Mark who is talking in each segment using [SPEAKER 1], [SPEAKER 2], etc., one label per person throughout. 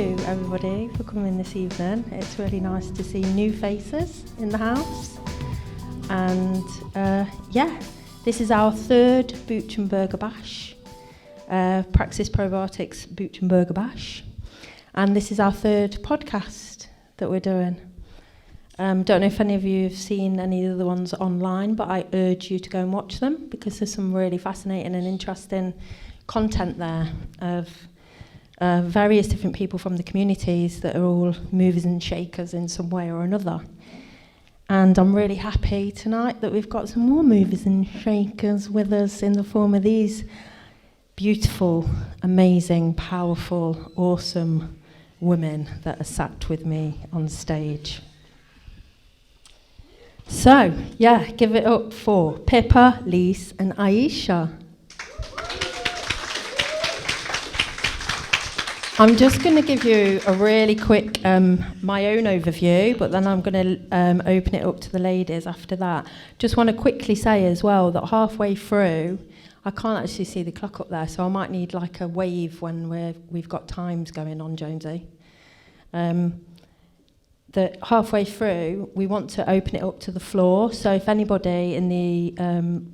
[SPEAKER 1] you, everybody, for coming this evening. It's really nice to see new faces in the house. And this is our third Booch Burger Bash, Praxis Probiotics Booch Burger Bash. And this is our third podcast that we're doing. Don't know if any of you have seen any of the ones online, but I urge you to go and watch them because there's some really fascinating and interesting content there of various different people from the communities that are all movers and shakers in some way or another. And I'm really happy tonight that we've got some more movers and shakers with us in the form of these beautiful, amazing, powerful, awesome women that are sat with me on stage. So, give it up for Pippa, Leise and Ayesha. I'm just going to give you a really quick, my own overview, but then I'm going to open it up to the ladies after that. Just want to quickly say as well that halfway through, I can't actually see the clock up there, so I might need like a wave when we've got times going on, Jonesy. That halfway through, we want to open it up to the floor. So if anybody in the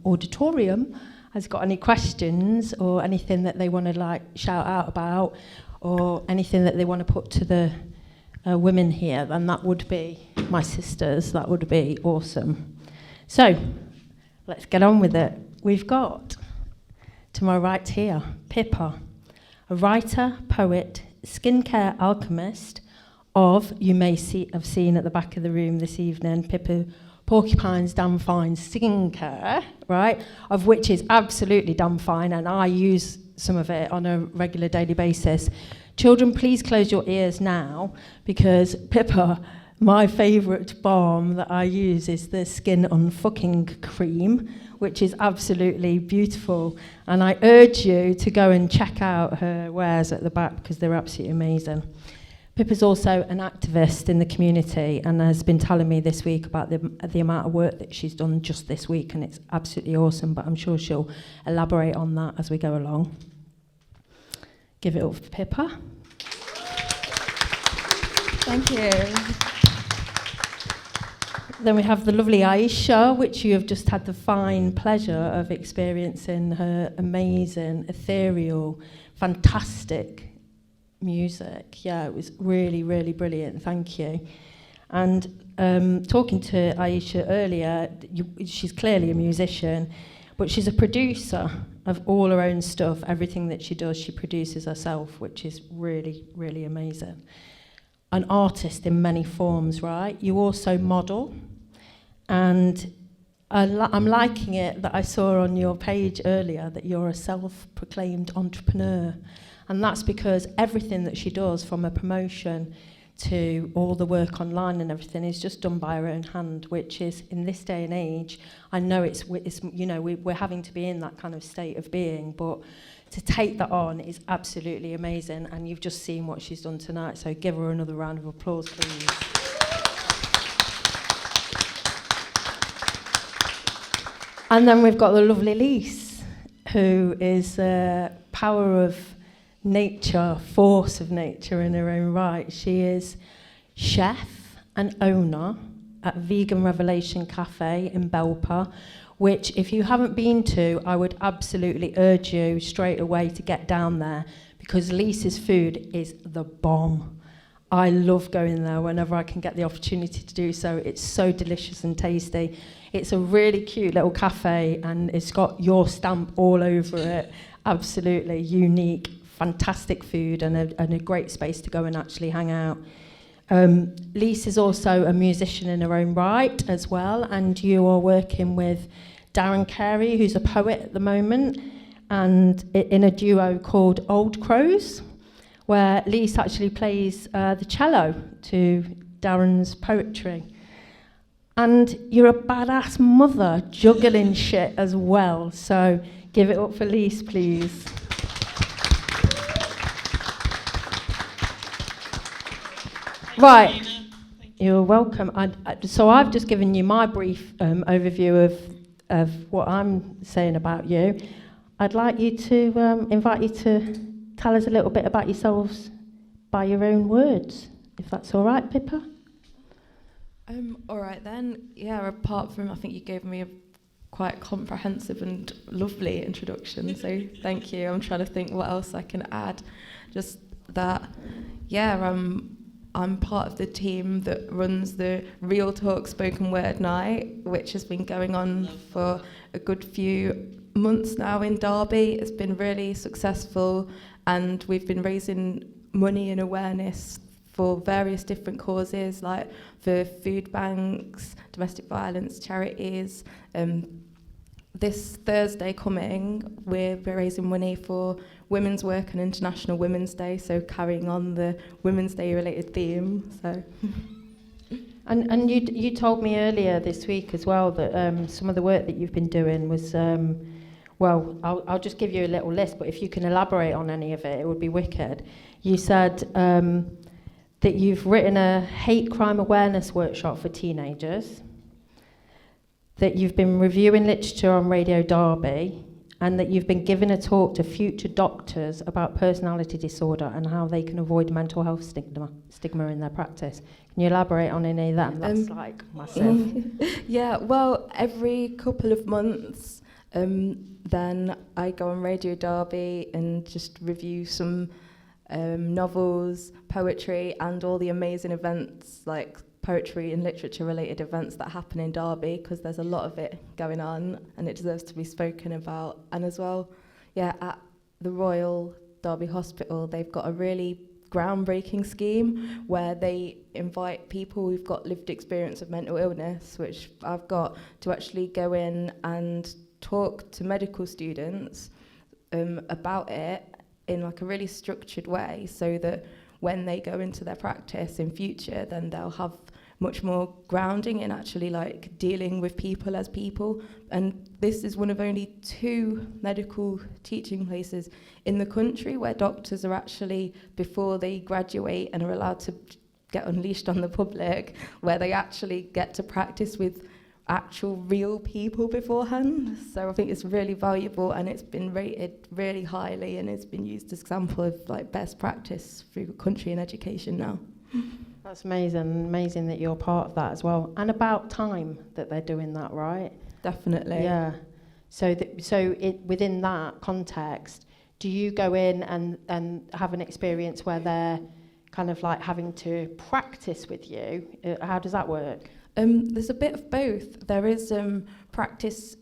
[SPEAKER 1] auditorium has got any questions or anything that they want to shout out about, or anything that they want to put to the women here, then that would be my sisters. That would be awesome. So let's get on with it. We've got, to my right here, Pippa, a writer, poet, skincare alchemist of, you may have seen at the back of the room this evening, Pippa Porcupine's Damn Fine Skincare, right, of which is absolutely damn fine, and I use some of it on a regular daily basis. Children, please close your ears now, because Pippa, my favourite balm that I use is the Skin Unfucking Cream, which is absolutely beautiful, and I urge you to go and check out her wares at the back because they're absolutely amazing. Pippa's also an activist in the community and has been telling me this week about the amount of work that she's done just this week, and it's absolutely awesome, but I'm sure she'll elaborate on that as we go along. Give it up for Pippa.
[SPEAKER 2] Thank you.
[SPEAKER 1] Then we have the lovely Ayesha, which you have just had the fine pleasure of experiencing her amazing, ethereal, fantastic music. Yeah, it was really, really brilliant. Thank you. And talking to Ayesha earlier, she's clearly a musician, but she's a producer of all her own stuff. Everything that she does, she produces herself, which is really, really amazing. An artist in many forms, right? You also model, and I'm liking it that I saw on your page earlier that you're a self-proclaimed entrepreneur. And that's because everything that she does, from a promotion to all the work online and everything, is just done by her own hand, which is, in this day and age, I know it's we're having to be in that kind of state of being, but to take that on is absolutely amazing, and you've just seen what she's done tonight, so give her another round of applause, please. And then we've got the lovely Leise, who is power of nature, force of nature in her own right. She is chef and owner at Vegan Revelation Cafe in Belper, which, if you haven't been to, I would absolutely urge you straight away to get down there, because Lisa's food is the bomb. I love going there whenever I can get the opportunity to do so. It's so delicious and tasty. It's a really cute little cafe, and it's got your stamp all over it. Absolutely unique, fantastic food, and a great space to go and actually hang out. Leise is also a musician in her own right as well, and you are working with Darren Carey, who's a poet at the moment, and in a duo called Old Crows, where Leise actually plays the cello to Darren's poetry. And you're a badass mother juggling shit as well, so give it up for Leise, please. Right, you're welcome. So I've just given you my brief overview of what I'm saying about you. I'd like you to invite you to tell us a little bit about yourselves by your own words, if that's all right, Pippa.
[SPEAKER 2] All right then. Yeah, apart from, I think you gave me a quite comprehensive and lovely introduction, so thank you. I'm trying to think what else I can add. Just that, yeah, I'm part of the team that runs the Real Talk Spoken Word Night, which has been going on for a good few months now in Derby. It's been really successful, and we've been raising money and awareness for various different causes, like for food banks, domestic violence charities. This Thursday coming, we're raising money for Women's Work and International Women's Day, so carrying on the Women's Day related theme. So.
[SPEAKER 1] And you told me earlier this week as well that some of the work that you've been doing was, well, I'll just give you a little list, but if you can elaborate on any of it, it would be wicked. You said that you've written a hate crime awareness workshop for teenagers, that you've been reviewing literature on Radio Derby, and that you've been giving a talk to future doctors about personality disorder and how they can avoid mental health stigma in their practice. Can you elaborate on any of them? That's like massive.
[SPEAKER 2] Yeah, well, every couple of months, then I go on Radio Derby and just review some novels, poetry, and all the amazing events, like poetry and literature related events that happen in Derby, because there's a lot of it going on and it deserves to be spoken about. And as well, yeah, at the Royal Derby Hospital, they've got a really groundbreaking scheme where they invite people who've got lived experience of mental illness, which I've got, to actually go in and talk to medical students about it in like a really structured way, so that when they go into their practice in future, then they'll have much more grounding in actually like dealing with people as people. And this is one of only 2 medical teaching places in the country where doctors are actually, before they graduate and are allowed to get unleashed on the public, where they actually get to practice with actual real people beforehand. So I think it's really valuable, and it's been rated really highly, and it's been used as an example of like best practice through the country in education now.
[SPEAKER 1] That's amazing that you're part of that as well. And about time that they're doing that, right?
[SPEAKER 2] Definitely.
[SPEAKER 1] Yeah. So within that context, do you go in and have an experience where they're kind of like having to practice with you? How does that work?
[SPEAKER 2] There's a bit of both. There is practice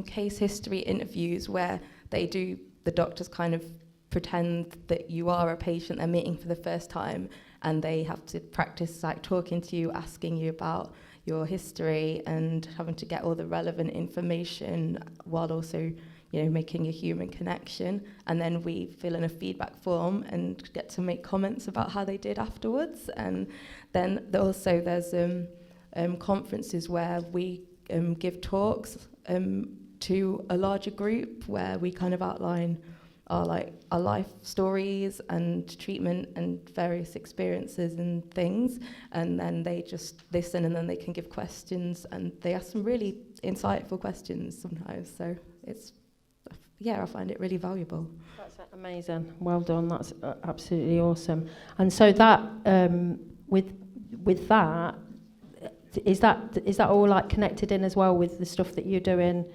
[SPEAKER 2] case history interviews where the doctors kind of pretend that you are a patient they're meeting for the first time, and they have to practice like talking to you, asking you about your history, and having to get all the relevant information while also, you know, making a human connection. And then we fill in a feedback form and get to make comments about how they did afterwards. And then also there's conferences where we give talks to a larger group where we kind of outline our life stories and treatment and various experiences and things, and then they just listen, and then they can give questions, and they ask some really insightful questions sometimes. So I find it really valuable.
[SPEAKER 1] That's amazing. Well done. That's absolutely awesome. And so that with that, is that all like connected in as well with the stuff that you're doing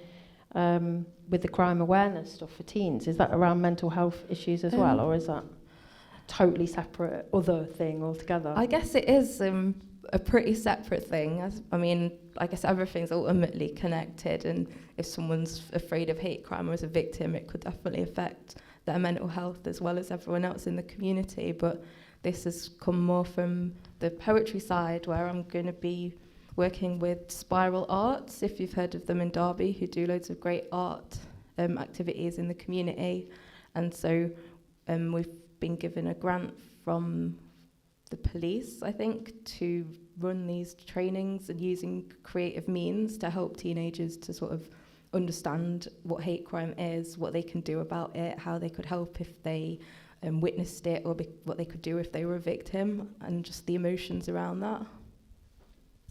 [SPEAKER 1] with the crime awareness stuff for teens? Is that around mental health issues as well, or is that totally separate other thing altogether?
[SPEAKER 2] I guess it is a pretty separate thing. I guess everything's ultimately connected, and if someone's afraid of hate crime or is a victim, it could definitely affect their mental health as well as everyone else in the community. But this has come more from the poetry side, where I'm going to be working with Spiral Arts, if you've heard of them in Derby, who do loads of great art activities in the community. And so we've been given a grant from the police, I think, to run these trainings and using creative means to help teenagers to sort of understand what hate crime is, what they can do about it, how they could help if they witnessed it, or what they could do if they were a victim, and just the emotions around that.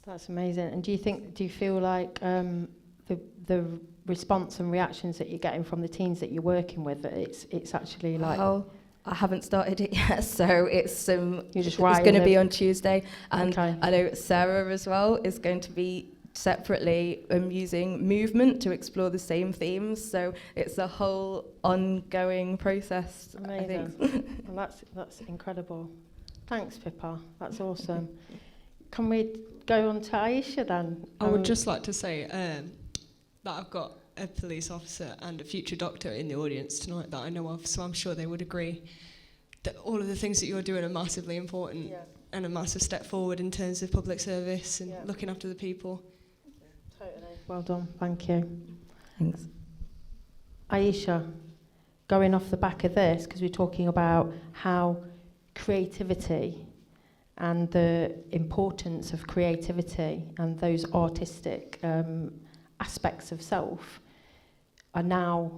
[SPEAKER 1] That's amazing. And do you feel like the response and reactions that you're getting from the teens that you're working with, that it's actually like...
[SPEAKER 2] Oh, I haven't started it yet, so it's
[SPEAKER 1] It's
[SPEAKER 2] going to be on Tuesday, and
[SPEAKER 1] Okay.
[SPEAKER 2] I know Sarah as well is going to be separately using movement to explore the same themes. So it's a whole ongoing process.
[SPEAKER 1] Amazing.
[SPEAKER 2] I think.
[SPEAKER 1] Well, that's incredible. Thanks, Pippa. That's awesome. Can we go on to Ayesha then?
[SPEAKER 3] I would just like to say that I've got a police officer and a future doctor in the audience tonight that I know of, so I'm sure they would agree that all of the things that you're doing are massively important and a massive step forward in terms of public service and looking after the people.
[SPEAKER 1] Totally. Well done. Thank you.
[SPEAKER 2] Thanks.
[SPEAKER 1] Ayesha, going off the back of this, because we're talking about how creativity and the importance of creativity and those artistic aspects of self are now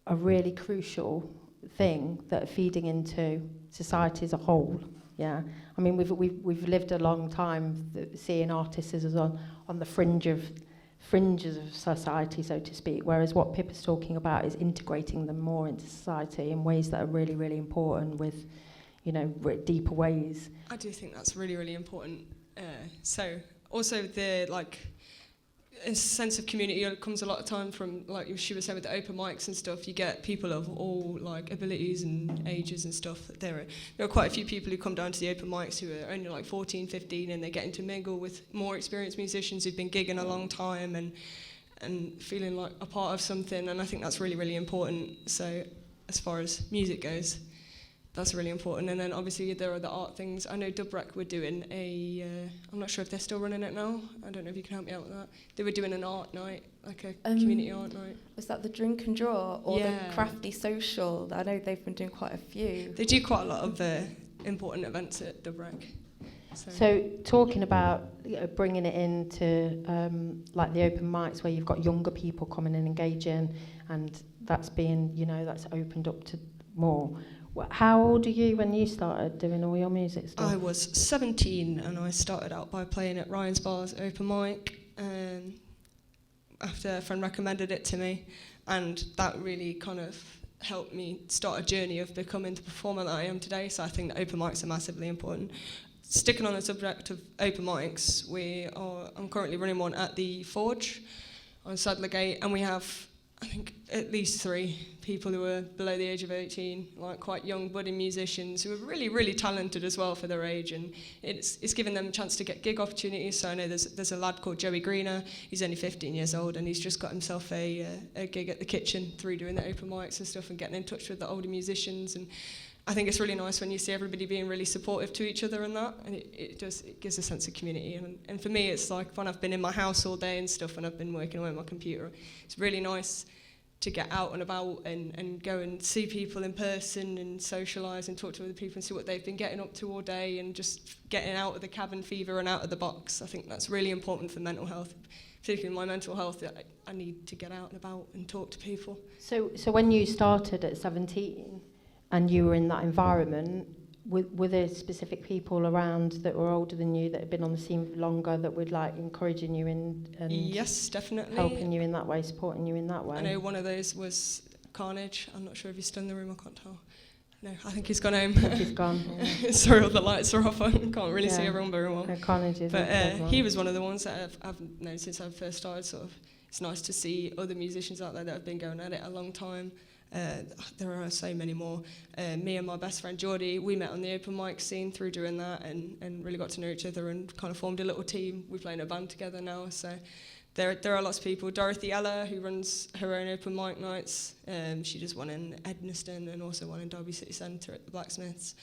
[SPEAKER 1] a really crucial thing that are feeding into society as a whole. Yeah, I mean we've lived a long time seeing artists as on the fringes of society, so to speak. Whereas what Pippa's talking about is integrating them more into society in ways that are really, really important, with, deeper ways.
[SPEAKER 3] I do think that's really, really important. So also the a sense of community comes a lot of time from, like she was saying, with the open mics and stuff. You get people of all abilities and ages and stuff. There are quite a few people who come down to the open mics who are only 14, 15, and they're getting to mingle with more experienced musicians who've been gigging a long time and feeling like a part of something. And I think that's really, really important. So as far as music goes, that's really important. And then obviously there are the art things. I know Dubrec were doing I'm not sure if they're still running it now. I don't know if you can help me out with that. They were doing an art night, like a community art night.
[SPEAKER 2] Was that the drink and draw or the crafty social? I know they've been doing quite a few.
[SPEAKER 3] They do quite a lot of important events at Dubrec.
[SPEAKER 1] So talking about bringing it into the open mics where you've got younger people coming and engaging, and that's being, that's opened up to more. How old are you when you started doing all your music stuff?
[SPEAKER 3] I was 17 and I started out by playing at Ryan's Bar's open mic after a friend recommended it to me, and that really kind of helped me start a journey of becoming the performer that I am today. So I think that open mics are massively important. Sticking on the subject of open mics, I'm currently running one at the Forge on Sadlergate, and we have, I think, at least 3 people who are below the age of 18, quite young budding musicians who are really, really talented as well for their age, and it's given them a chance to get gig opportunities. So I know there's a lad called Joey Greener. He's only 15 years old, and he's just got himself a gig at the Kitchen through doing the open mics and stuff and getting in touch with the older musicians. And I think it's really nice when you see everybody being really supportive to each other and that, and it gives a sense of community. And for me, it's like when I've been in my house all day and stuff, and I've been working away on my computer, it's really nice to get out and about and go and see people in person and socialise and talk to other people and see what they've been getting up to all day, and just getting out of the cabin fever and out of the box. I think that's really important for mental health, particularly my mental health. I need to get out and about and talk to people.
[SPEAKER 1] So when you started at 17 and you were in that environment, were there specific people around that were older than you that had been on the scene longer that would encouraging you and
[SPEAKER 3] yes, definitely,
[SPEAKER 1] helping you in that way, supporting you in that way?
[SPEAKER 3] I know one of those was Carnage. I'm not sure if he's still in the room. I can't tell. No, I think he's gone home.
[SPEAKER 1] He's gone. Yeah.
[SPEAKER 3] Sorry, all the lights are off. I can't really see everyone very well.
[SPEAKER 1] No, Carnage is.
[SPEAKER 3] But he was one of the ones that I've known since I first started. Sort of, it's nice to see other musicians out there that have been going at it a long time. There are so many more. Me and my best friend Geordie, we met on the open mic scene through doing that, and really got to know each other and kind of formed a little team. We play in a band together now, so there are lots of people. Dorothy Ella, who runs her own open mic nights, she does one in Ednaston and also one in Derby City Centre at the Blacksmiths.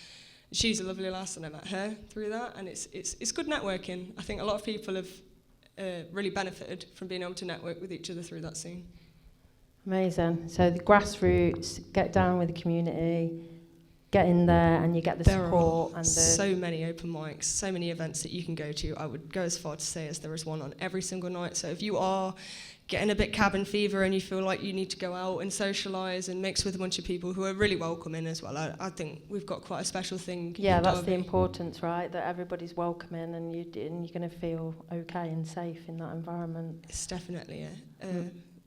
[SPEAKER 3] She's a lovely lass, and I met her through that, and it's good networking. I think a lot of people have really benefited from being able to network with each other through that scene.
[SPEAKER 1] Amazing. So the grassroots, get down with the community, get in there, and you get the support.
[SPEAKER 3] There are so many open mics, so many events that you can go to. I would go as far to say as there is one on every single night. So if you are getting a bit cabin fever and you feel like you need to go out and socialise and mix with a bunch of people who are really welcoming as well, I think we've got quite a special thing.
[SPEAKER 1] Yeah, that's the importance, right? That everybody's welcoming and you're going to feel okay and safe in that environment.
[SPEAKER 3] It's definitely a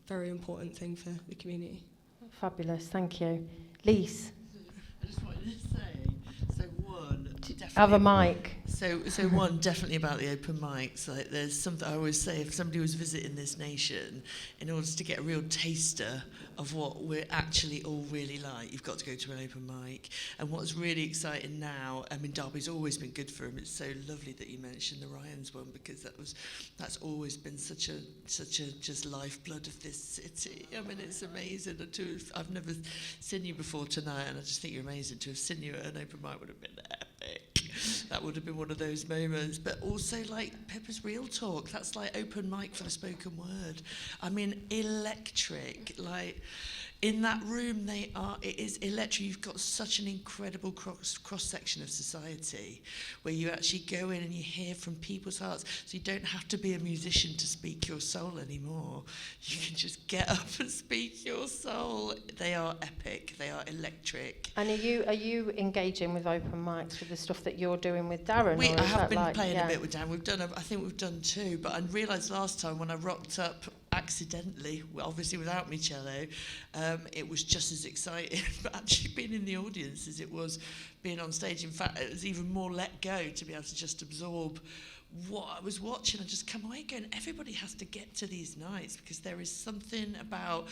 [SPEAKER 3] very important thing for the community.
[SPEAKER 1] Fabulous, thank you. Leise.
[SPEAKER 4] just wanted to say, so one, definitely
[SPEAKER 1] Have a mic.
[SPEAKER 4] So one, definitely about the open mics. Like, there's something I always say, if somebody was visiting this nation, in order to get a real taster of what we're actually all really like, you've got to go to an open mic. And what's really exciting now, I mean, Derby's always been good for them. It's so lovely that you mentioned the Ryans one, because that's always been such a just lifeblood of this city. I mean, it's amazing. I've never seen you before tonight, and I just think you're amazing. To have seen you at an open mic would have been epic. That would have been one of those moments. But also, like, Pippa's Real Talk, that's like open mic for the spoken word. I mean, electric. Like, in that room, it is electric. You've got such an incredible cross-section of society where you actually go in and you hear from people's hearts. So you don't have to be a musician to speak your soul anymore. You can just get up and speak your soul. They are epic. They are electric.
[SPEAKER 1] And are you engaging with open mics with the stuff that you're doing with Darren?
[SPEAKER 4] I have been playing a bit with Darren. I think we've done 2, but I realised last time when I rocked up accidentally, obviously without me cello, it was just as exciting, but actually being in the audience as it was being on stage. In fact, it was even more let go to be able to just absorb what I was watching and just come away going, everybody has to get to these nights, because there is something about,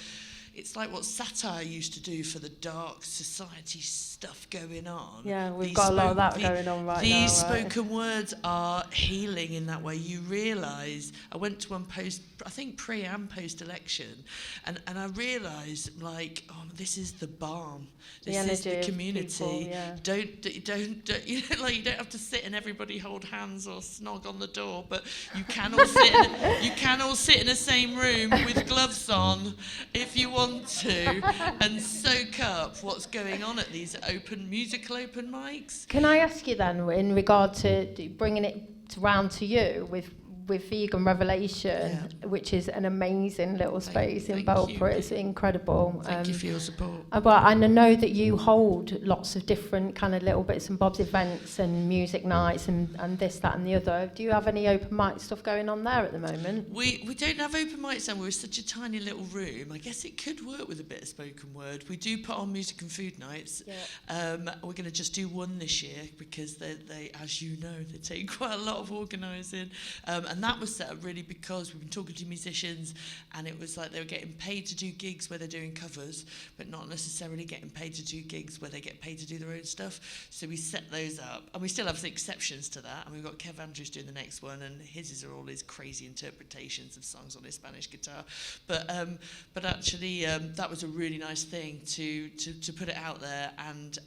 [SPEAKER 4] it's like what satire used to do for the dark society stuff going on.
[SPEAKER 1] Yeah, we've got a lot of that going on right now.
[SPEAKER 4] These spoken words are healing in that way. You realise, I went to one post, I think pre and post election, and I realised, like, oh, this is the balm. This is the community.
[SPEAKER 1] People, yeah.
[SPEAKER 4] Don't you know, like, you don't have to sit and everybody hold hands or snog on the door, but you can all sit in the same room with gloves on if you want to, and soak up what's going on at these musical open mics.
[SPEAKER 1] Can I ask you then, in regard to bringing it round to you with Vegan Revelation, which is an amazing little space in Belper. It's incredible.
[SPEAKER 4] Thank you for your support.
[SPEAKER 1] But I know that you hold lots of different kind of little bits and bobs events and music nights and this, that and the other. Do you have any open mic stuff going on there at the moment?
[SPEAKER 4] We don't have open mics, and we're such a tiny little room. I guess it could work with a bit of spoken word. We do put on music and food nights. Yeah. We're going to just do one this year, because they, as you know, they take quite a lot of organising. And that was set up really because we've been talking to musicians, and it was like they were getting paid to do gigs where they're doing covers, but not necessarily getting paid to do gigs where they get paid to do their own stuff. So we set those up, and we still have exceptions to that. And we've got Kev Andrews doing the next one, and his are all his crazy interpretations of songs on his Spanish guitar. But actually, that was a really nice thing to put it out there and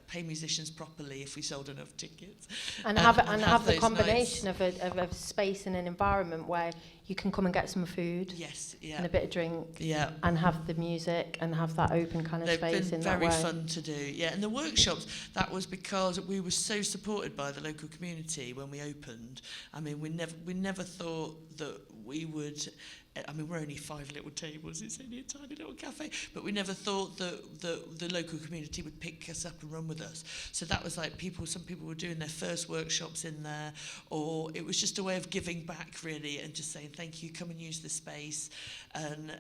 [SPEAKER 4] pay musicians properly if we sold enough tickets.
[SPEAKER 1] And have the combination of a space and an environment where you can come and get some food, and a bit of drink, and have the music and have that open kind of space in that way.
[SPEAKER 4] They've been very fun to do, and the workshops, that was because we were so supported by the local community when we opened. I mean, we never thought that we would. I mean, we're only 5 little tables, it's only a tiny little cafe, but we never thought that the local community would pick us up and run with us. So that was like some people were doing their first workshops in there, or it was just a way of giving back, really, and just saying, thank you, come and use the space. And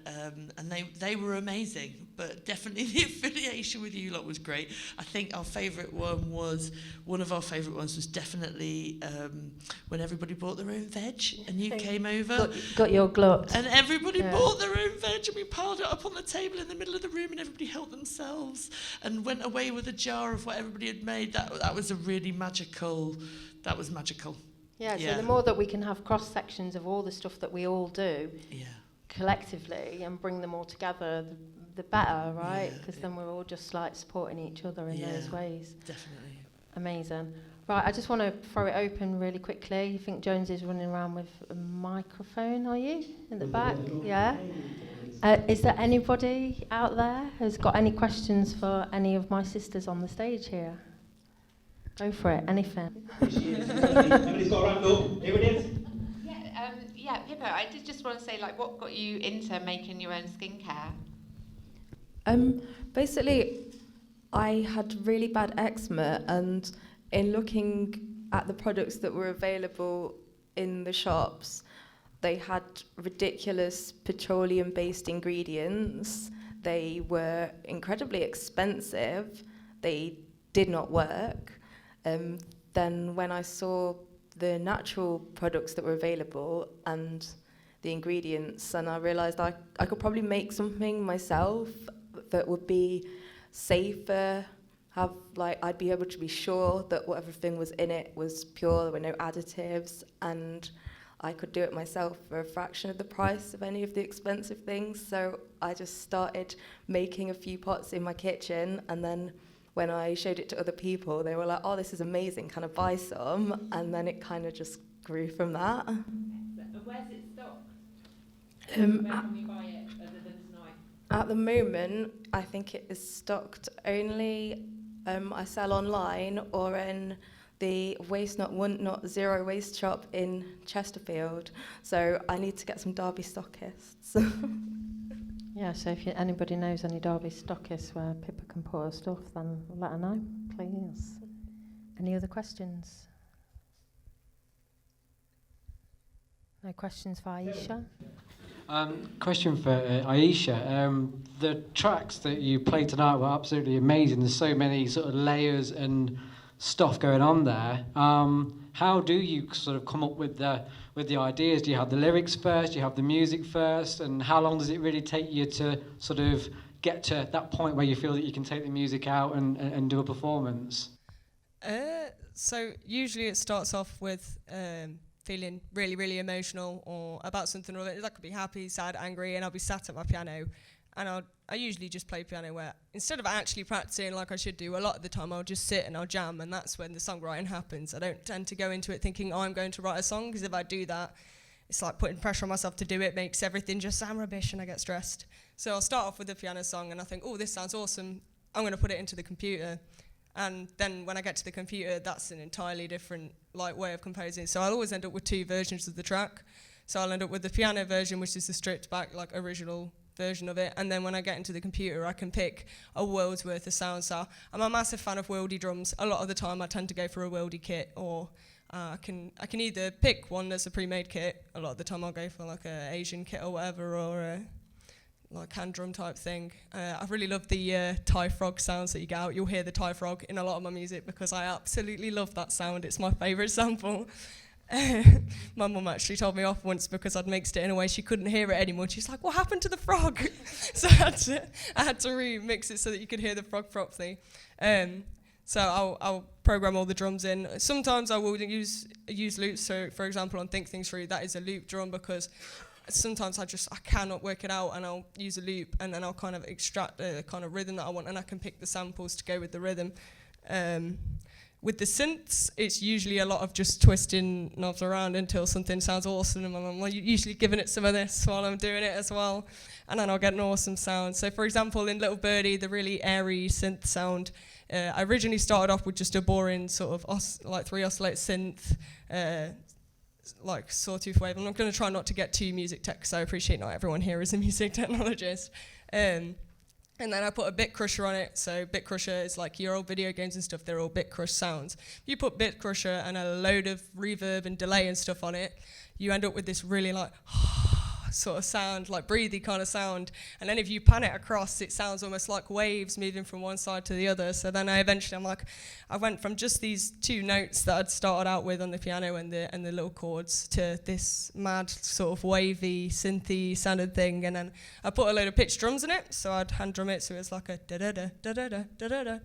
[SPEAKER 4] they were amazing, but definitely the affiliation with you lot was great. I think one of our favourite ones was definitely when everybody bought their own veg, and you came over.
[SPEAKER 1] Got your glut.
[SPEAKER 4] And everybody bought their own veg, and we piled it up on the table in the middle of the room, and everybody helped themselves and went away with a jar of what everybody had made. That was a really magical. That was magical.
[SPEAKER 1] Yeah. So the more that we can have cross sections of all the stuff that we all do, collectively, and bring them all together, the better, right? Because then we're all just like supporting each other in those ways.
[SPEAKER 4] Definitely.
[SPEAKER 1] Amazing. Right, I just want to throw it open really quickly. You think Jones is running around with a microphone, are you? In the back? Yeah? Is there anybody out there who's got any questions for any of my sisters on the stage here? Go for it, anything.
[SPEAKER 5] Everybody's got a hand up. Here it is.
[SPEAKER 6] Yeah, Pippa, I did just want to say, like, what got you into making your own skincare?
[SPEAKER 2] Basically, I had really bad eczema, and in looking at the products that were available in the shops, they had ridiculous petroleum-based ingredients. They were incredibly expensive. They did not work. Then when I saw the natural products that were available and the ingredients, and I realised I could probably make something myself that would be safer, I'd be able to be sure that whatever thing was in it was pure, there were no additives, and I could do it myself for a fraction of the price of any of the expensive things. So I just started making a few pots in my kitchen, and then when I showed it to other people, they were like, oh, this is amazing, can I buy some? And then it kind of just grew from that.
[SPEAKER 6] Where's it stocked?
[SPEAKER 2] Where
[SPEAKER 6] can we buy it other than tonight?
[SPEAKER 2] At the moment, I think it is stocked only, I sell online or in the Waste Not Want Not Zero Waste shop in Chesterfield. So I need to get some Derby stockists.
[SPEAKER 1] Yeah, so if anybody knows any Derby stockists where Pippa can put her stuff, then let her know, please. Any other questions? No questions for Ayesha?
[SPEAKER 7] Question for Ayesha. The tracks that you played tonight were absolutely amazing. There's so many sort of layers and stuff going on there. How do you sort of come up with the ideas? Do you have the lyrics first? Do you have the music first? And how long does it really take you to sort of get to that point where you feel that you can take the music out and do a performance?
[SPEAKER 3] So usually it starts off with feeling really, really emotional or about something or other. That could be happy, sad, angry, and I'll be sat at my piano. And I usually just play piano where, instead of actually practicing like I should do, a lot of the time I'll just sit and I'll jam, and that's when the songwriting happens. I don't tend to go into it thinking, oh, I'm going to write a song, because if I do that, it's like putting pressure on myself to do it, makes everything just sound rubbish, and I get stressed. So I'll start off with a piano song, and I think, oh, this sounds awesome, I'm going to put it into the computer. And then when I get to the computer, that's an entirely different way of composing. So I'll always end up with two versions of the track. So I'll end up with the piano version, which is the stripped back, original version of it, and then when I get into the computer I can pick a world's worth of sounds. So I'm a massive fan of worldy drums. A lot of the time I tend to go for a worldy kit, or I can either pick one that's a pre-made kit. A lot of the time I'll go for a Asian kit or whatever, or a hand drum type thing. I really love the Thai frog sounds that you get out. You'll hear the Thai frog in a lot of my music because I absolutely love that sound. It's my favourite sample. My mum actually told me off once because I'd mixed it in a way she couldn't hear it anymore. She's like, what happened to the frog? So I had to remix it so that you could hear the frog properly. So I'll program all the drums in. Sometimes I will use loops. So for example, on Think Things Through, that is a loop drum, because sometimes I cannot work it out, and I'll use a loop, and then I'll kind of extract the kind of rhythm that I want, and I can pick the samples to go with the rhythm. With the synths, it's usually a lot of just twisting knobs around until something sounds awesome, and I'm usually giving it some of this while I'm doing it as well, and then I'll get an awesome sound. So for example, in Little Birdie, the really airy synth sound, I originally started off with just a boring sort of 3 oscillate synth, sawtooth wave. I'm going to try not to get too music tech, because I appreciate not everyone here is a music technologist. And then I put a bit crusher on it. So bit crusher is like your old video games and stuff, they're all bit crush sounds. If you put bit crusher and a load of reverb and delay and stuff on it, you end up with this really sort of sound, breathy kind of sound. And then if you pan it across, it sounds almost like waves moving from one side to the other. So then I went from just these two notes that I'd started out with on the piano and the little chords to this mad sort of wavy, synthy sounded thing. And then I put a load of pitch drums in it, so I'd hand drum it, so it's like a da-da-da, da-da-da, da-da-da,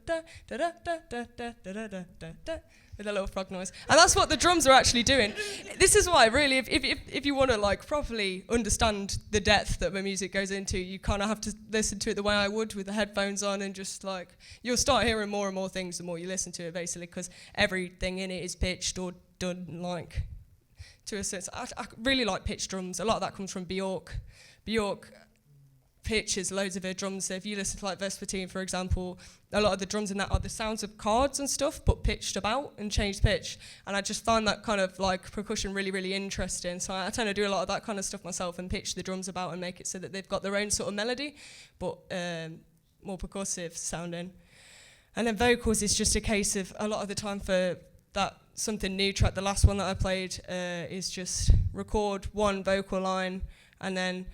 [SPEAKER 3] da-da-da, da-da-da, da-da-da, da-da, with a little frog noise. And that's what the drums are actually doing. This is why, really, if you want to properly understand the depth that my music goes into, you kind of have to listen to it the way I would, with the headphones on, and just you'll start hearing more and more things the more you listen to it, basically, because everything in it is pitched or done to a sense. I really like pitch drums. A lot of that comes from Bjork. Bjork pitches loads of her drums. So if you listen to Vespertine, for example, a lot of the drums in that are the sounds of cards and stuff, but pitched about and changed pitch. And I just find that kind of percussion really, really interesting. So I tend to do a lot of that kind of stuff myself and pitch the drums about and make it so that they've got their own sort of melody, but more percussive sounding. And then vocals is just a case of, a lot of the time for that Something New track, the last one that I played, is just record one vocal line, and then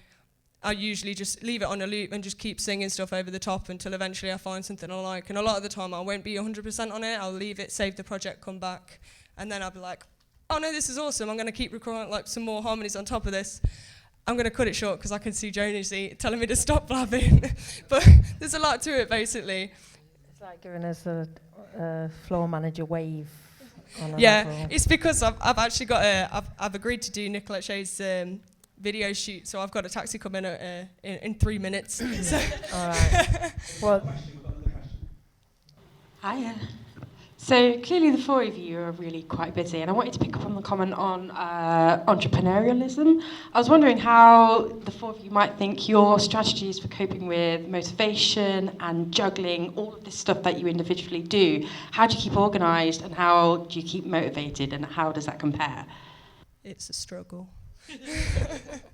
[SPEAKER 3] I usually just leave it on a loop and just keep singing stuff over the top until eventually I find something I like. And a lot of the time I won't be 100% on it. I'll leave it, save the project, come back, and then I'll be like, oh no, this is awesome. I'm going to keep recording like some more harmonies on top of this. I'm going to cut it short because I can see Jonesy telling me to stop blabbing. But there's a lot to it, basically.
[SPEAKER 1] It's like giving us a floor manager wave.
[SPEAKER 3] Yeah, it's because I've actually got I've agreed to do Nicolette Shea's video shoot, so I've got a taxi coming in 3 minutes. So.
[SPEAKER 1] All right. Well,
[SPEAKER 8] Hiya. So clearly the four of you are really quite busy, and I wanted to pick up on the comment on entrepreneurialism. I was wondering how the four of you might think your strategies for coping with motivation and juggling all of this stuff that you individually do. How do you keep organised, and how do you keep motivated, and how does that compare?
[SPEAKER 3] It's a struggle.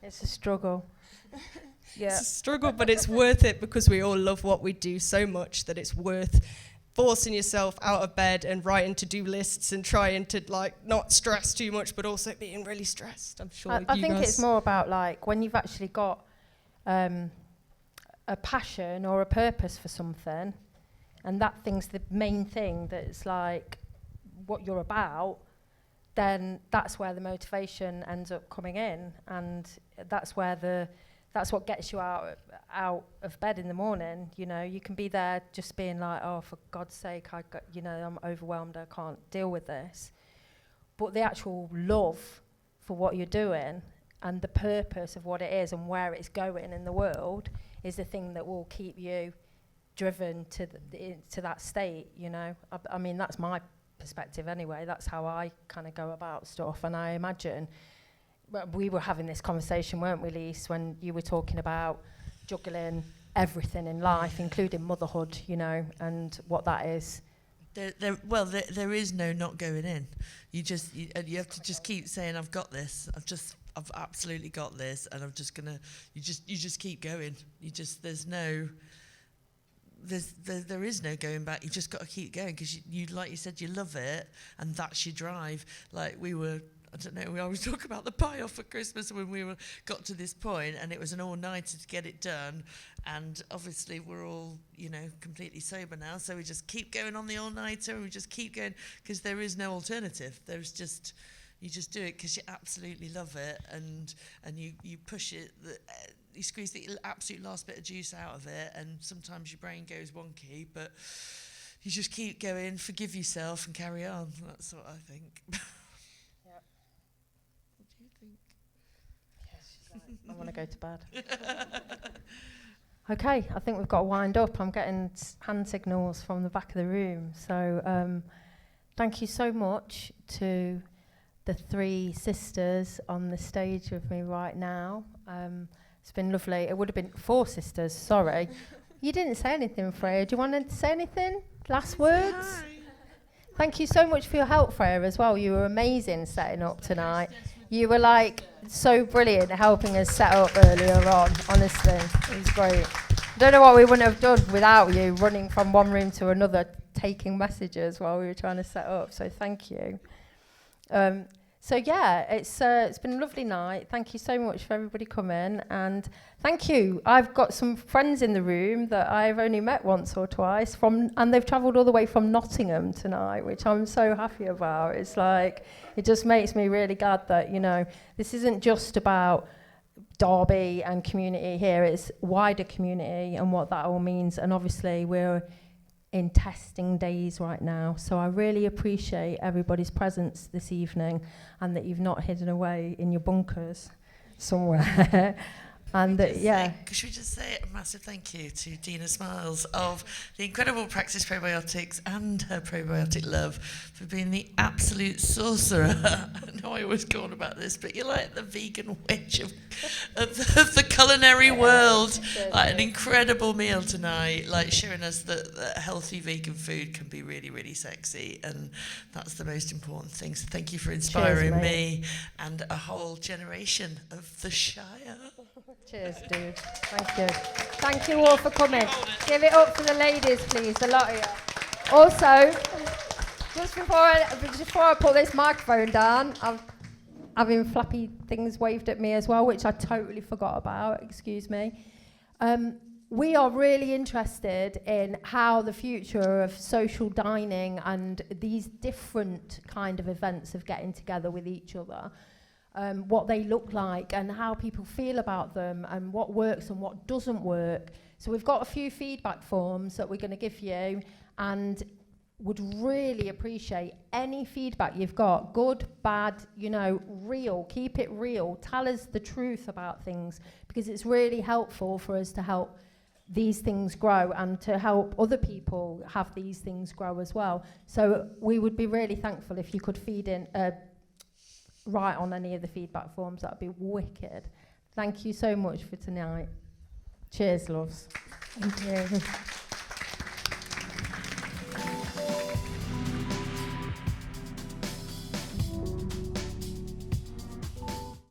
[SPEAKER 1] it's a struggle. Yeah.
[SPEAKER 3] It's a struggle, but it's worth it because we all love what we do so much that it's worth forcing yourself out of bed and writing to-do lists and trying to like not stress too much, but also being really stressed. I'm sure
[SPEAKER 1] I think it's more about like when you've actually got a passion or a purpose for something, and that thing's the main thing that's like what you're about, then that's where the motivation ends up coming in, and that's what gets you out of bed in the morning. You know, you can be there just being like, oh, for God's sake, I'm overwhelmed, I can't deal with this. But the actual love for what you're doing and the purpose of what it is and where it's going in the world is the thing that will keep you driven to that state, you know. I mean, that's my perspective anyway. That's how I kind of go about stuff, and I imagine we were having this conversation, weren't we, Leise, when you were talking about juggling everything in life, including motherhood, you know, and what that is.
[SPEAKER 4] There is no not going in. You have to just keep saying, I've got this. I've absolutely got this, and I'm just gonna. You just keep going. There is no going back. You just got to keep going because you like you said, you love it, and that's your drive. Like we always talk about the pie off for Christmas when we got to this point, and it was an all-nighter to get it done. And obviously we're all, you know, completely sober now, so we just keep going on the all-nighter, and we just keep going because there is no alternative. There's just, you just do it because you absolutely love it, and you push it. You squeeze the absolute last bit of juice out of it, and sometimes your brain goes wonky, but you just keep going, forgive yourself, and carry on. That's what I think.
[SPEAKER 1] I want to go to bed. Okay, I think we've got to wind up. I'm getting hand signals from the back of the room. So thank you so much to the three sisters on the stage with me right now. It's been lovely. It would have been four sisters, sorry. You didn't say anything, Freya. Do you want to say anything? Last words? Hi. Thank you so much for your help, Freya, as well. You were amazing setting up tonight. You were like so brilliant helping us set up earlier on, honestly. It was great. I don't know what we wouldn't have done without you running from one room to another, taking messages while we were trying to set up. So thank you. So yeah, it's been a lovely night. Thank you so much for everybody coming, and thank you. I've got some friends in the room that I've only met once or twice and they've travelled all the way from Nottingham tonight, which I'm so happy about. It's like, it just makes me really glad that, you know, this isn't just about Derby and community here, it's wider community and what that all means. And obviously we're in testing days right now, so I really appreciate everybody's presence this evening, and that you've not hidden away in your bunkers somewhere. And
[SPEAKER 4] should we just say a massive thank you to Dena Smiles of the incredible Praxis Probiotics and her probiotic love for being the absolute sorcerer. I know I always go on about this, but you're like the vegan witch of the culinary world. Like an incredible meal tonight, like showing us that healthy vegan food can be really, really sexy, and that's the most important thing. So thank you for inspiring me and a whole generation of the Shire.
[SPEAKER 1] Cheers, dude. Thank you. Thank you all for coming. Give it up for the ladies, please, a lot of you. Also, just before I put this microphone down, having flappy things waved at me as well, which I totally forgot about. Excuse me. We are really interested in how the future of social dining and these different kind of events of getting together with each other, what they look like and how people feel about them and what works and what doesn't work. So we've got a few feedback forms that we're going to give you, and would really appreciate any feedback you've got, good, bad, real, keep it real, tell us the truth about things, because it's really helpful for us to help these things grow and to help other people have these things grow as well. So we would be really thankful if you could feed in, write on any of the feedback forms. That would be wicked. Thank you so much for tonight. Cheers, loves. Thank you.